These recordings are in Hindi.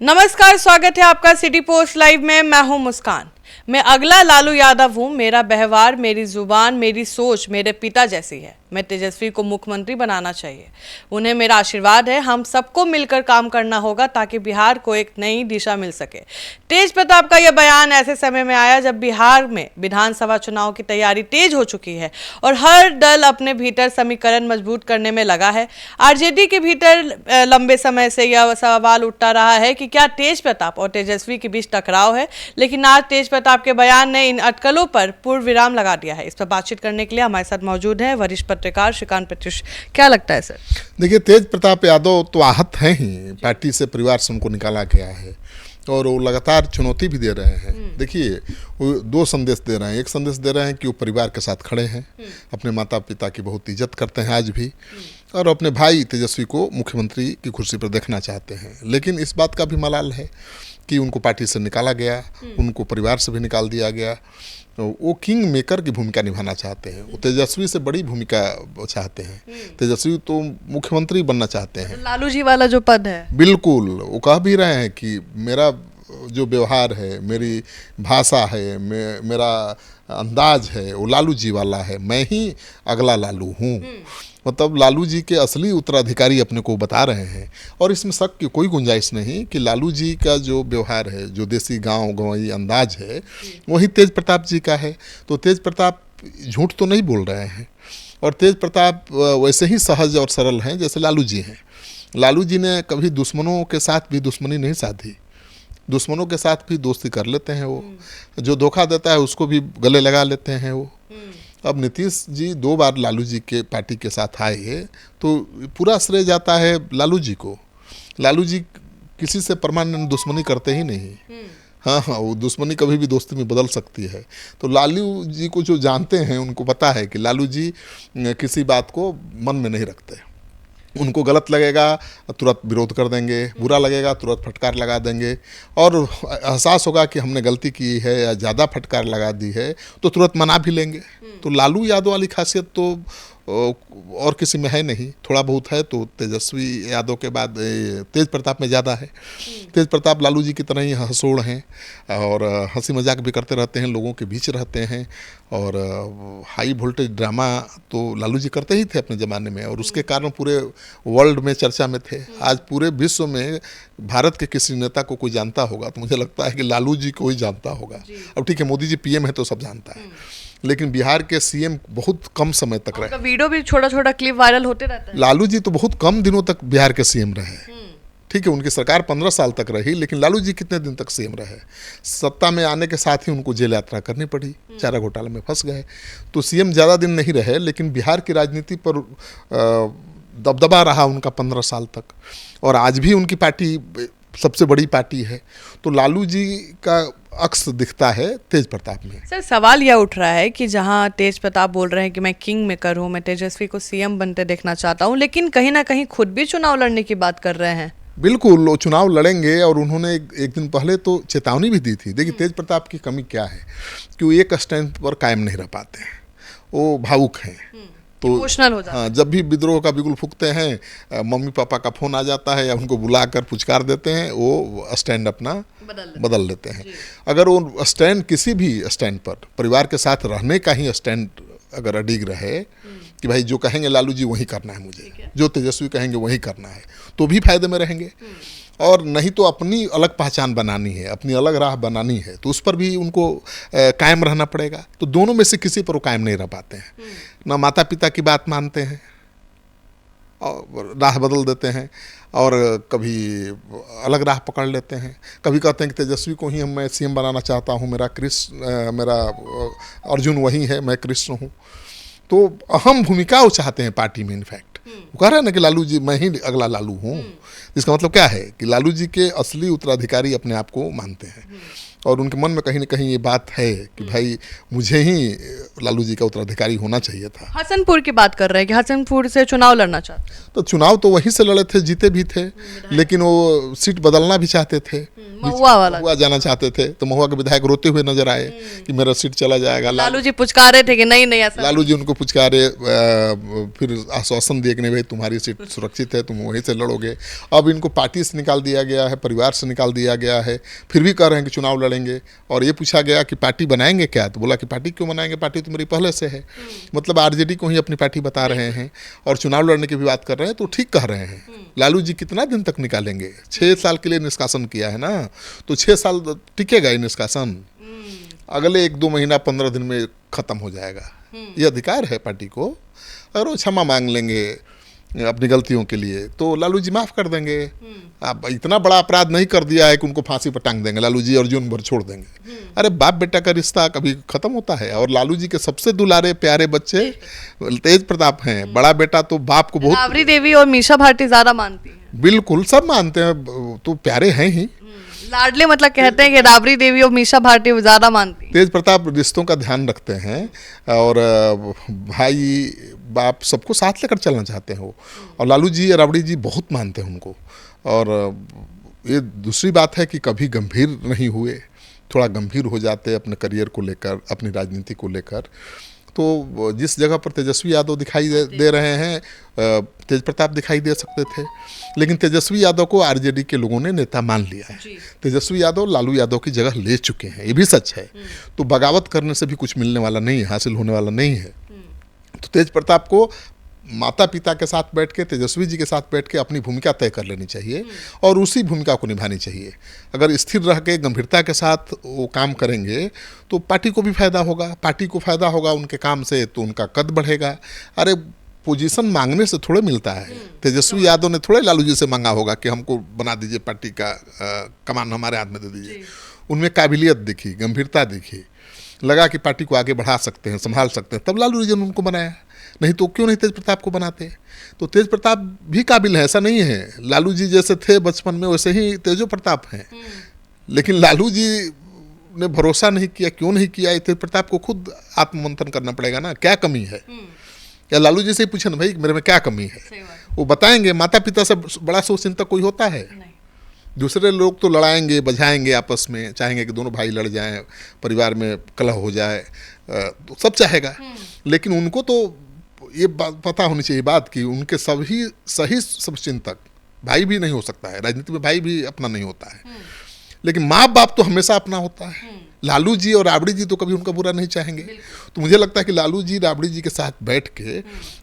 नमस्कार, स्वागत है आपका सिटी पोस्ट लाइव में। मैं हूं मुस्कान। मैं अगला लालू यादव हूं। मेरा व्यवहार, मेरी जुबान, मेरी सोच मेरे पिता जैसी है। मैं तेजस्वी को मुख्यमंत्री बनाना चाहिए। उन्हें मेरा आशीर्वाद है। हम सबको मिलकर काम करना होगा ताकि बिहार को एक नई दिशा मिल सके। तेज प्रताप का यह बयान ऐसे समय में आया जब बिहार में विधानसभा चुनाव की तैयारी तेज हो चुकी है और हर दल अपने भीतर समीकरण मजबूत करने में लगा है। आरजेडी के भीतर लंबे समय से यह सवाल उठता रहा है कि क्या तेज प्रताप और तेजस्वी के बीच टकराव है, लेकिन आज तेज प्रताप के बयान ने इन अटकलों पर पूर्ण विराम लगा दिया है। इस पर बातचीत करने के लिए हमारे साथ मौजूद है वरिष्ठ पत्रकार श्रीकांत प्रत्युष। क्या लगता है सर? देखिए, तेज प्रताप यादव तो आहत हैं ही, पार्टी से, परिवार से उनको निकाला गया है और वो लगातार चुनौती भी दे रहे हैं। देखिए, वो दो संदेश दे रहे हैं। एक संदेश दे रहे हैं कि वो परिवार के साथ खड़े हैं, अपने माता पिता की बहुत इज्जत करते हैं आज भी, और अपने भाई तेजस्वी को मुख्यमंत्री की कुर्सी पर देखना चाहते हैं। लेकिन इस बात का भी मलाल है कि उनको पार्टी से निकाला गया, उनको परिवार से भी निकाल दिया गया। वो किंग मेकर की भूमिका निभाना चाहते हैं। वो तेजस्वी से बड़ी भूमिका चाहते हैं। तेजस्वी तो मुख्यमंत्री बनना चाहते हैं। लालू जी वाला जो पद है, बिल्कुल, वो कह भी रहे हैं कि मेरा जो व्यवहार है, मेरी भाषा है, मेरा अंदाज है, वो लालू जी वाला है। मैं ही अगला लालू हूँ। मतलब लालू जी के असली उत्तराधिकारी अपने को बता रहे हैं। और इसमें शक की कोई गुंजाइश नहीं कि लालू जी का जो व्यवहार है, जो देसी गांव गंवाई अंदाज है, वही तेज प्रताप जी का है। तो तेज प्रताप झूठ तो नहीं बोल रहे हैं और तेज प्रताप वैसे ही सहज और सरल हैं जैसे लालू जी हैं। लालू जी ने कभी दुश्मनों के साथ भी दुश्मनी नहीं साधी, दुश्मनों के साथ भी दोस्ती कर लेते हैं। वो जो धोखा देता है उसको भी गले लगा लेते हैं वो। अब नीतीश जी 2 बार लालू जी के पार्टी के साथ आए तो पूरा श्रेय जाता है लालू जी को। लालू जी किसी से परमानेंट दुश्मनी करते ही नहीं। हाँ, वो दुश्मनी कभी भी दोस्ती में बदल सकती है। तो लालू जी को जो जानते हैं उनको पता है कि लालू जी किसी बात को मन में नहीं रखते। उनको गलत लगेगा तुरंत विरोध कर देंगे, बुरा लगेगा तुरंत फटकार लगा देंगे, और एहसास होगा कि हमने गलती की है या ज़्यादा फटकार लगा दी है तो तुरंत मना भी लेंगे। तो लालू यादव वाली खासियत तो और किसी में है नहीं। थोड़ा बहुत है तो तेजस्वी यादव के बाद तेज प्रताप में ज़्यादा है। तेज प्रताप लालू जी की तरह ही हंसोड़ हैं और हंसी मजाक भी करते रहते हैं, लोगों के बीच रहते हैं। और हाई वोल्टेज ड्रामा तो लालू जी करते ही थे अपने ज़माने में, और उसके कारण पूरे वर्ल्ड में चर्चा में थे। आज पूरे विश्व में भारत के किसी नेता को कोई जानता होगा तो मुझे लगता है कि लालू जी को ही जानता होगा। अब ठीक है, मोदी जी पीएम है तो सब जानता है, लेकिन बिहार के सीएम बहुत कम समय तक रहे। वीडियो भी छोटा छोटा क्लिप वायरल होते रहता है। लालू जी तो बहुत कम दिनों तक बिहार के सीएम रहे। ठीक है, उनकी सरकार 15 साल तक रही, लेकिन लालू जी कितने दिन तक सीएम रहे? सत्ता में आने के साथ ही उनको जेल यात्रा करनी पड़ी, चारा घोटाले में फंस गए। तो सीएम ज़्यादा दिन नहीं रहे, लेकिन बिहार की राजनीति पर दबदबा रहा उनका 15 साल तक। और आज भी उनकी पार्टी सबसे बड़ी पार्टी है। तो लालू जी का अक्स दिखता है तेज प्रताप में। सर, सवाल यह उठ रहा है कि जहां तेज प्रताप बोल रहे हैं कि मैं किंग मेकर हूं, मैं तेजस्वी को सीएम बनते देखना चाहता हूं, लेकिन कहीं ना कहीं खुद भी चुनाव लड़ने की बात कर रहे हैं। बिल्कुल, वो चुनाव लड़ेंगे और उन्होंने एक दिन पहले तो चेतावनी भी दी थी। देखिए, तेज प्रताप की कमी क्या है कि वो एक स्टैंड पर कायम नहीं रह पाते हैं, वो भावुक हैं। तो इमोशनल हो जाता है। हाँ, जब भी विद्रोह का बिगुल फूकते हैं, मम्मी पापा का फोन आ जाता है या उनको बुलाकर पुचकार देते हैं, वो स्टैंड अपना बदल लेते हैं। अगर वो स्टैंड किसी भी स्टैंड पर परिवार के साथ रहने का ही स्टैंड अगर अडिग रहे कि भाई जो कहेंगे लालू जी वही करना है मुझे, जो तेजस्वी कहेंगे वही करना है, तो भी फायदे में रहेंगे। और नहीं तो अपनी अलग पहचान बनानी है, अपनी अलग राह बनानी है, तो उस पर भी उनको कायम रहना पड़ेगा। तो दोनों में से किसी पर वो कायम नहीं रह पाते हैं। ना माता पिता की बात मानते हैं और राह बदल देते हैं, और कभी अलग राह पकड़ लेते हैं। कभी कहते हैं कि तेजस्वी को ही मैं सीएम बनाना चाहता हूँ, मेरा अर्जुन वही है, मैं कृष्ण हूँ। तो अहम भूमिका वो चाहते हैं पार्टी में। इनफैक्ट वो कह रहे हैं ना कि लालू जी, मैं ही अगला लालू हूँ। इसका मतलब क्या है कि लालू जी के असली उत्तराधिकारी अपने आप को मानते हैं, और उनके मन में कहीं ना कहीं ये बात है कि भाई मुझे ही लालू जी का उत्तराधिकारी होना चाहिए था। हसनपुर की बात कर रहे हैं कि हसनपुर से चुनाव लड़ना चाहते हैं। तो चुनाव तो वहीं से लड़े थे, जीते भी थे, लेकिन वो सीट बदलना भी चाहते थे, महुआ जाना चाहते थे। तो महुआ के विधायक रोते हुए नजर आए कि मेरा सीट चला जाएगा। लालू जी पुचकारे थे कि नहीं नहीं ऐसा। लालू जी उनको पुचकारे, फिर आश्वासन दिए कि कि नहीं भाई तुम्हारी सीट सुरक्षित है, तुम वहीं से लड़ोगे। अब इनको पार्टी से निकाल दिया गया है, परिवार से निकाल दिया गया है, फिर भी कह रहे हैं कि चुनाव लड़ेंगे। और ये पूछा गया कि पार्टी बनाएंगे क्या, तो बोला कि पार्टी क्यों बनाएंगे, पार्टी तो मेरी पहले से है। मतलब आरजेडी को ही अपनी पार्टी बता रहे हैं और चुनाव लड़ने की भी बात कर रहे हैं, तो ठीक कह रहे हैं। लालू जी कितना दिन तक निकालेंगे, 6 साल के लिए निष्कासन किया है ना, तो 6 साल टिकेगा ये निष्कासन, अगले 1-2 महीना 15 दिन में खत्म हो जाएगा। ये अधिकार है पार्टी को, और वो क्षमा मांग लेंगे अपनी गलतियों के लिए तो लालू जी माफ कर देंगे। अब इतना बड़ा अपराध नहीं कर दिया है कि उनको फांसी पर टांग देंगे लालू जी और जीवन भर छोड़ देंगे। अरे बाप बेटा का रिश्ता कभी खत्म होता है। और लालू जी के सबसे दुलारे प्यारे बच्चे तेज प्रताप हैं, बड़ा बेटा तो बाप को बहुत, राबड़ी देवी और मीशा भारती ज्यादा मानती हैं। बिल्कुल सब मानते हैं, तो प्यारे हैं ही, लाडले मतलब कहते हैं कि राबड़ी देवी और मीशा भारती ज्यादा मानती हैं। तेज प्रताप रिश्तों का ध्यान रखते हैं और भाई बाप सबको साथ लेकर चलना चाहते हैं वो। और लालू जी राबड़ी जी बहुत मानते हैं उनको। और ये दूसरी बात है कि कभी गंभीर नहीं हुए, थोड़ा गंभीर हो जाते अपने करियर को लेकर, अपनी राजनीति को लेकर। तो जिस जगह पर तेजस्वी यादव दिखाई दे रहे हैं, तेज प्रताप दिखाई दे सकते थे, लेकिन तेजस्वी यादव को आरजेडी के लोगों ने नेता मान लिया है। तेजस्वी यादव लालू यादव की जगह ले चुके हैं, ये भी सच है। तो बगावत करने से भी कुछ मिलने वाला नहीं है, हासिल होने वाला नहीं है। तो तेज प्रताप को माता पिता के साथ बैठ के, तेजस्वी जी के साथ बैठ के अपनी भूमिका तय कर लेनी चाहिए और उसी भूमिका को निभानी चाहिए। अगर स्थिर रह के गंभीरता के साथ वो काम करेंगे तो पार्टी को भी फायदा होगा, पार्टी को फायदा होगा उनके काम से, तो उनका कद बढ़ेगा। अरे पोजीशन मांगने से थोड़े मिलता है। तेजस्वी यादव ने थोड़े लालू जी से मांगा होगा कि हमको बना दीजिए पार्टी का कमान हमारे हाथ में दे दीजिए। उनमें काबिलियत दिखी, गंभीरता दिखी, लगा कि पार्टी को आगे बढ़ा सकते हैं, संभाल सकते हैं, तब लालू जी ने उनको बनाया। नहीं तो क्यों नहीं तेज प्रताप को बनाते। तो तेज प्रताप भी काबिल है, ऐसा नहीं है। लालू जी जैसे थे बचपन में वैसे ही तेजो प्रताप हैं। लेकिन लालू जी ने भरोसा नहीं किया, क्यों नहीं किया, तेज प्रताप को खुद आत्ममंथन करना पड़ेगा ना, क्या कमी है। या लालू जी से ही पूछे ना भाई मेरे में क्या कमी है, वो बताएंगे। माता पिता से बड़ा सोचचिंतक कोई होता है? दूसरे लोग तो लड़ाएंगे बझाएंगे आपस में, चाहेंगे कि दोनों भाई लड़ जाएं, परिवार में कलह हो जाए, तो सब चाहेगा। लेकिन उनको तो ये बात पता होनी चाहिए बात कि उनके सभी सही शुभचिंतक भाई भी नहीं हो सकता है। राजनीति में भाई भी अपना नहीं होता है, लेकिन माँ बाप तो हमेशा अपना होता है। लालू जी और राबड़ी जी तो कभी उनका बुरा नहीं चाहेंगे। तो मुझे लगता है कि लालू जी राबड़ी जी के साथ बैठ के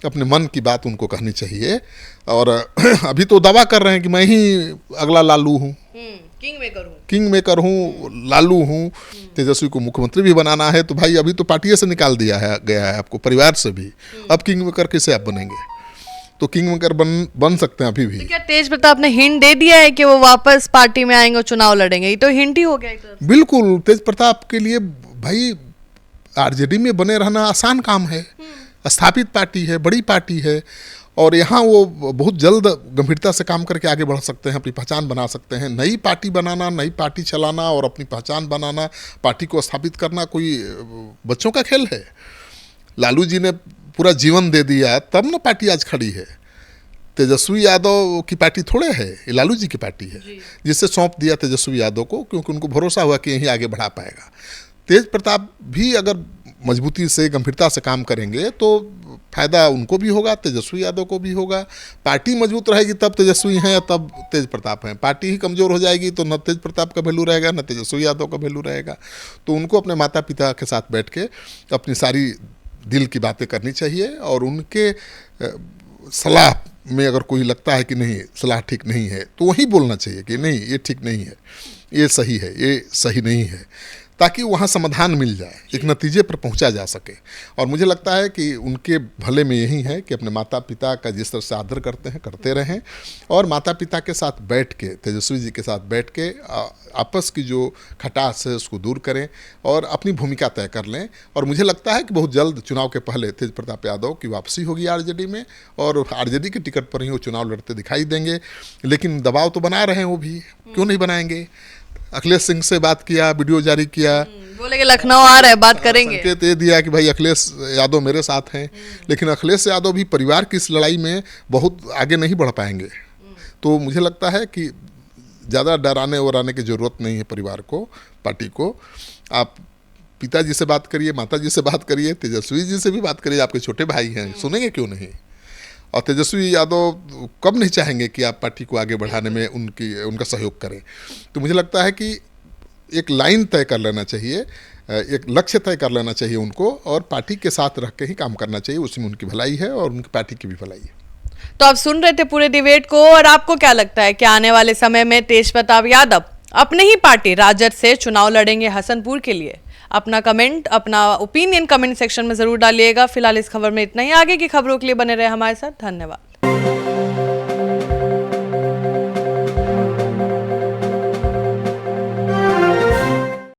अपने मन की बात उनको कहनी चाहिए। और अभी तो दावा कर रहे हैं कि मैं ही अगला लालू हूँ, किंग मेकर हूँ, लालू हूँ। तेजस्वी को मुख्यमंत्री भी बनाना है, तो भाई अभी तो पार्टी से निकाल दिया है गया है आपको, परिवार से भी। अब किंग मेकर कैसे आप बनेंगे? तो किंग मेकर बन सकते हैं अभी भी। तो क्या तेज प्रताप ने हिंट दे दिया है कि वो वापस पार्टी में आएंगे और चुनाव लड़ेंगे? ये तो हिंट ही हो गया एक तरह से। बिल्कुल, तेज प्रताप के लिए भाई आरजेडी में बने रहना आसान काम है। स्थापित पार्टी है, बड़ी पार्टी है, और यहाँ वो बहुत जल्द गंभीरता से काम करके आगे बढ़ सकते हैं, अपनी पहचान बना सकते हैं। नई पार्टी बनाना, नई पार्टी चलाना और अपनी पहचान बनाना, पार्टी को स्थापित करना कोई बच्चों का खेल है। लालू जी ने पूरा जीवन दे दिया, तब ना पार्टी आज खड़ी है। तेजस्वी यादव की पार्टी थोड़े है, ये लालू जी की पार्टी है, जिससे सौंप दिया तेजस्वी यादव को, क्योंकि उनको भरोसा हुआ कि यही आगे बढ़ा पाएगा। तेज प्रताप भी अगर मजबूती से, गंभीरता से काम करेंगे तो फायदा उनको भी होगा, तेजस्वी यादव को भी होगा। पार्टी मजबूत रहेगी तब तेजस्वी हैं, तब तेज प्रताप हैं। पार्टी ही कमज़ोर हो जाएगी तो न तेज प्रताप का वैल्यू रहेगा, न तेजस्वी यादव का वैल्यू रहेगा। तो उनको अपने माता पिता के साथ बैठ के अपनी सारी दिल की बातें करनी चाहिए, और उनके सलाह में अगर कोई लगता है कि नहीं सलाह ठीक नहीं है, तो वही बोलना चाहिए कि नहीं ये ठीक नहीं है, ये सही है, ये सही नहीं है, ताकि वहाँ समाधान मिल जाए, एक नतीजे पर पहुँचा जा सके। और मुझे लगता है कि उनके भले में यही है कि अपने माता पिता का जिस तरह से आदर करते हैं करते रहें, और माता पिता के साथ बैठ के, तेजस्वी जी के साथ बैठ के आपस की जो खटास है उसको दूर करें और अपनी भूमिका तय कर लें। और मुझे लगता है कि बहुत जल्द चुनाव के पहले तेज प्रताप यादव की वापसी होगी आरजेडी में, और आरजेडी के टिकट पर ही वो चुनाव लड़ते दिखाई देंगे। लेकिन दबाव तो बना रहे हैं वो भी, क्यों नहीं बनाएंगे? अखिलेश सिंह से बात किया, वीडियो जारी किया, बोले कि लखनऊ आ रहे हैं, बात करेंगे। संकेत ये दिया कि भाई अखिलेश यादव मेरे साथ हैं, लेकिन अखिलेश यादव भी परिवार की इस लड़ाई में बहुत आगे नहीं बढ़ पाएंगे। तो मुझे लगता है कि ज़्यादा डराने वराने की ज़रूरत नहीं है परिवार को, पार्टी को। आप पिताजी से बात करिए, माताजी से बात करिए, तेजस्वी जी से भी बात करिए, आपके छोटे भाई हैं, सुनेंगे क्यों नहीं। और तेजस्वी यादव कब नहीं चाहेंगे कि आप पार्टी को आगे बढ़ाने में उनका सहयोग करें। तो मुझे लगता है कि एक लाइन तय कर लेना चाहिए, एक लक्ष्य तय कर लेना चाहिए उनको, और पार्टी के साथ रह के ही काम करना चाहिए। उसमें उनकी भलाई है और उनकी पार्टी की भी भलाई है। तो आप सुन रहे थे पूरे डिबेट को, और आपको क्या लगता है कि आने वाले समय में तेज प्रताप यादव अपने ही पार्टी राजद से चुनाव लड़ेंगे हसनपुर के लिए? अपना कमेंट, अपना ओपिनियन कमेंट सेक्शन में जरूर डालिएगा। फिलहाल इस खबर में इतना ही। आगे की खबरों के लिए बने रहे हमारे साथ। धन्यवाद।